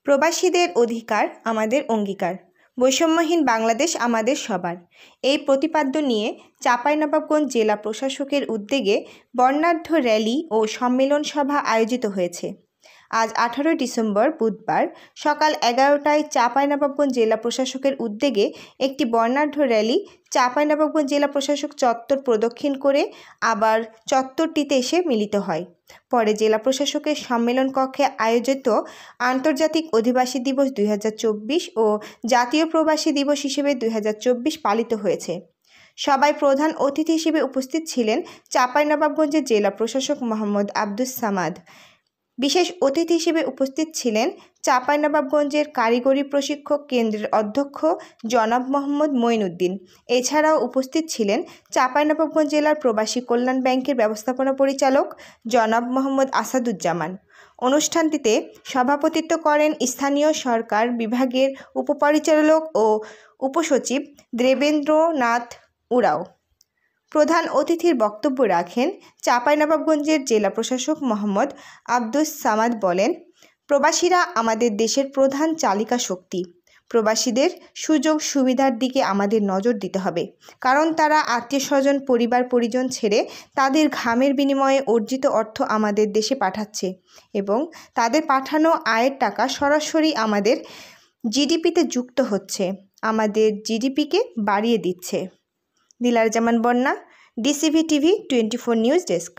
প্রবাসীদের অধিকার আমাদের অঙ্গীকার, বৈষম্যহীন বাংলাদেশ আমাদের সবার। এই প্রতিপাদ্য নিয়ে চাঁপাইনবাবগঞ্জ জেলা প্রশাসকের উদ্যোগে বর্ণাঢ্য র্যালি ও সম্মেলন সভা আয়োজিত হয়েছে। আজ 18 ডিসেম্বর বুধবার সকাল 11টায় চাঁপাইনবাবগঞ্জ জেলা প্রশাসকের উদ্যোগে একটি বর্ণাঢ্য র্যালি চাঁপাইনবাবগঞ্জ জেলা প্রশাসক চত্বর প্রদক্ষিণ করে আবার চত্বরটিতে এসে মিলিত হয়। পরে জেলা প্রশাসকের সম্মেলন কক্ষে আয়োজিত আন্তর্জাতিক অধিবাসী দিবস 2024 ও জাতীয় প্রবাসী দিবস হিসেবে 2024 পালিত হয়েছে। সভায় প্রধান অতিথি হিসেবে উপস্থিত ছিলেন চাঁপাইনবাবগঞ্জের জেলা প্রশাসক মোহাম্মদ আব্দুস সামাদ। বিশেষ অতিথি হিসেবে উপস্থিত ছিলেন চাঁপাইনবাবগঞ্জের কারিগরি প্রশিক্ষক কেন্দ্রের অধ্যক্ষ জনাব মোহাম্মদ মঈনুদ্দিন। এছাড়াও উপস্থিত ছিলেন চাঁপাইনবাবগঞ্জ জেলার প্রবাসী কল্যাণ ব্যাংকের ব্যবস্থাপনা পরিচালক জনাব মোহাম্মদ আসাদুজ্জামান। অনুষ্ঠানটিতে সভাপতিত্ব করেন স্থানীয় সরকার বিভাগের উপপরিচালক ও উপসচিব দেবেন্দ্রনাথ উরাও। প্রধান অতিথির বক্তব্য রাখেন চাঁপাইনবাবগঞ্জের জেলা প্রশাসক মোহাম্মদ আব্দুস সামাদ। বলেন, প্রবাসীরা আমাদের দেশের প্রধান চালিকা শক্তি। প্রবাসীদের সুযোগ সুবিধার দিকে আমাদের নজর দিতে হবে, কারণ তারা আত্মীয়স্বজন পরিবার পরিজন ছেড়ে তাদের ঘামের বিনিময়ে অর্জিত অর্থ আমাদের দেশে পাঠাচ্ছে এবং তাদের পাঠানো আয়ের টাকা সরাসরি আমাদের জিডিপিতে যুক্ত হচ্ছে, আমাদের জিডিপিকে বাড়িয়ে দিচ্ছে। দিলার জামান বন্যা, ডিসিভি টিভি 24 নিউজ ডেস্ক।